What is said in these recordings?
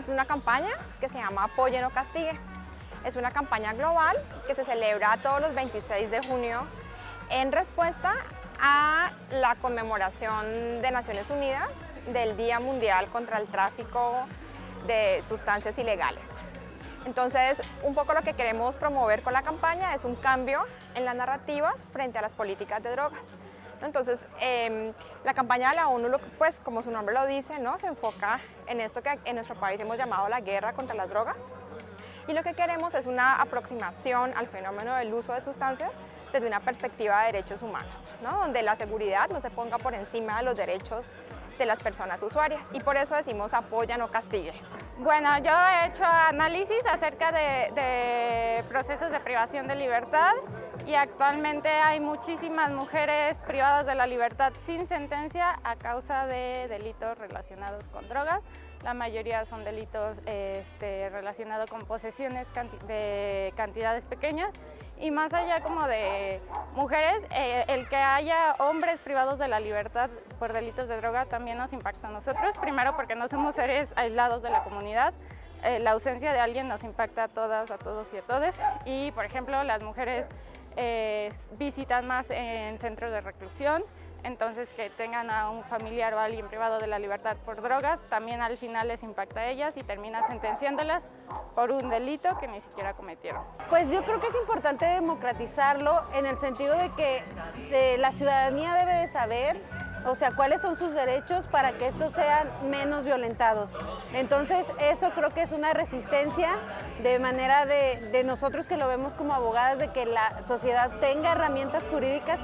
es una campaña que se llama Apoye no castigue. Es una campaña global que se celebra todos los 26 de junio en respuesta a la conmemoración de Naciones Unidas del Día Mundial contra el Tráfico de Sustancias Ilegales. Entonces, un poco lo que queremos promover con la campaña es un cambio en las narrativas frente a las políticas de drogas. Entonces, la campaña de la ONU, pues como su nombre lo dice, ¿no? Se enfoca en esto que en nuestro país hemos llamado la guerra contra las drogas. Y lo que queremos es una aproximación al fenómeno del uso de sustancias desde una perspectiva de derechos humanos, ¿no? Donde la seguridad no se ponga por encima de los derechos de las personas usuarias, y por eso decimos apoya, no castigue. Bueno, yo he hecho análisis acerca de procesos de privación de libertad y actualmente hay muchísimas mujeres privadas de la libertad sin sentencia a causa de delitos relacionados con drogas. La mayoría son delitos relacionados con posesiones de cantidades pequeñas. Y más allá como de mujeres, el que haya hombres privados de la libertad por delitos de droga también nos impacta a nosotros. Primero porque no somos seres aislados de la comunidad. La ausencia de alguien nos impacta a todas, a todos y a todes. Y por ejemplo, las mujeres visitan más en centros de reclusión. Entonces, que tengan a un familiar o a alguien privado de la libertad por drogas, también al final les impacta a ellas y termina sentenciándolas por un delito que ni siquiera cometieron. Pues yo creo que es importante democratizarlo en el sentido de que la ciudadanía debe de saber, o sea, cuáles son sus derechos para que estos sean menos violentados. Entonces, eso creo que es una resistencia de manera de nosotros que lo vemos como abogadas, de que la sociedad tenga herramientas jurídicas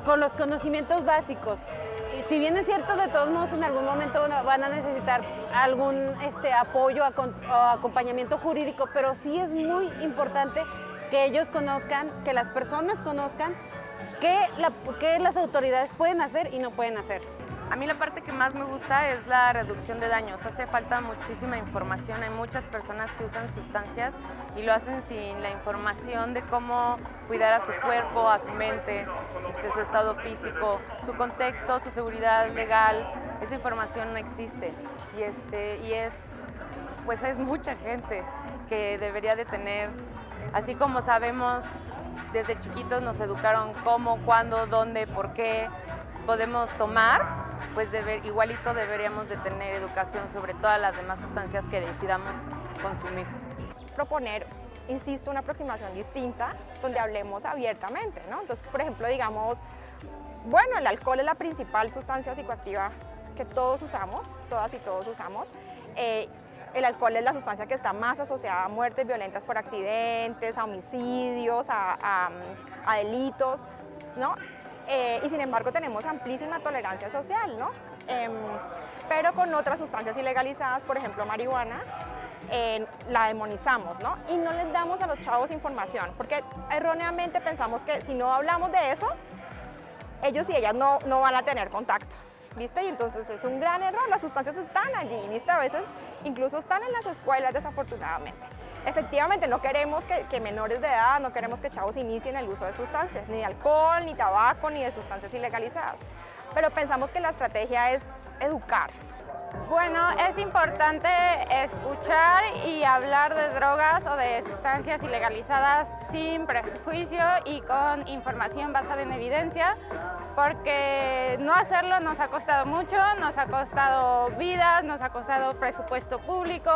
con los conocimientos básicos. Si bien es cierto, de todos modos en algún momento van a necesitar algún apoyo o acompañamiento jurídico, pero sí es muy importante que ellos conozcan, que las personas conozcan qué las autoridades pueden hacer y no pueden hacer. A mí la parte que más me gusta es la reducción de daños. Hace falta muchísima información. Hay muchas personas que usan sustancias y lo hacen sin la información de cómo cuidar a su cuerpo, a su mente, su estado físico, su contexto, su seguridad legal. Esa información no existe pues es mucha gente que debería de tener, así como sabemos desde chiquitos nos educaron cómo, cuándo, dónde, por qué podemos tomar, pues igualito deberíamos de tener educación sobre todas las demás sustancias que decidamos consumir. Proponer, insisto, una aproximación distinta donde hablemos abiertamente, ¿no? Entonces, por ejemplo, digamos, bueno, el alcohol es la principal sustancia psicoactiva que todos usamos, todas y todos usamos. El alcohol es la sustancia que está más asociada a muertes violentas por accidentes, a homicidios, a delitos, ¿no? Y sin embargo tenemos amplísima tolerancia social, ¿no? Pero con otras sustancias ilegalizadas, por ejemplo marihuana, la demonizamos, ¿no? Y no les damos a los chavos información, porque erróneamente pensamos que si no hablamos de eso, ellos y ellas no van a tener contacto, ¿viste? Y entonces es un gran error, las sustancias están allí, ¿viste? A veces incluso están en las escuelas, desafortunadamente. Efectivamente, no queremos que menores de edad, no queremos que chavos inicien el uso de sustancias, ni de alcohol, ni tabaco, ni de sustancias ilegalizadas. Pero pensamos que la estrategia es educar. Bueno, es importante escuchar y hablar de drogas o de sustancias ilegalizadas sin prejuicio y con información basada en evidencia, porque no hacerlo nos ha costado mucho, nos ha costado vidas, nos ha costado presupuesto público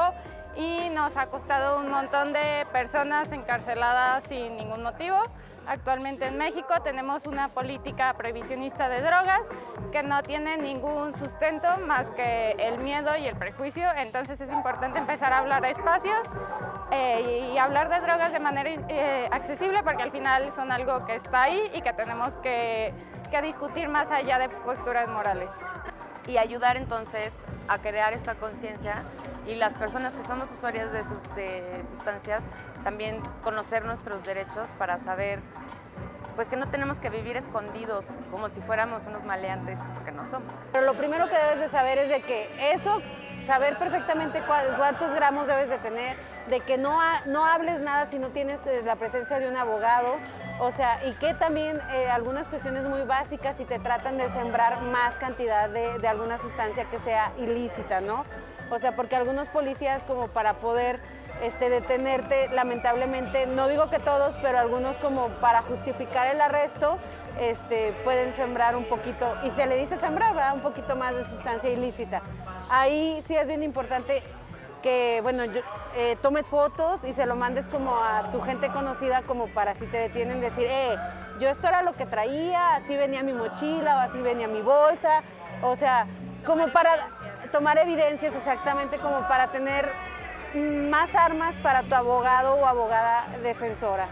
y nos ha costado un montón de personas encarceladas sin ningún motivo. Actualmente en México tenemos una política prohibicionista de drogas que no tiene ningún sustento más que el miedo y el prejuicio, entonces es importante empezar a hablar de espacios y hablar de drogas de manera accesible, porque al final son algo que está ahí y que tenemos que discutir más allá de posturas morales. Y ayudar entonces a crear esta conciencia y las personas que somos usuarias de sustancias también conocer nuestros derechos para saber pues que no tenemos que vivir escondidos como si fuéramos unos maleantes, porque no somos. Pero lo primero que debes de saber es de que saber perfectamente cuántos gramos debes de tener, de que no hables nada si no tienes la presencia de un abogado, o sea, y que también algunas cuestiones muy básicas si te tratan de sembrar más cantidad de alguna sustancia que sea ilícita, ¿no? O sea, porque algunos policías como para poder detenerte, lamentablemente, no digo que todos, pero algunos como para justificar el arresto, pueden sembrar un poquito, y se le dice sembrar, ¿verdad? Un poquito más de sustancia ilícita. Ahí sí es bien importante que, bueno, tomes fotos y se lo mandes como a tu gente conocida, como para si te detienen decir, yo esto era lo que traía, así venía mi mochila o así venía mi bolsa, o sea, como para tomar evidencias exactamente, como para tener más armas para tu abogado o abogada defensora.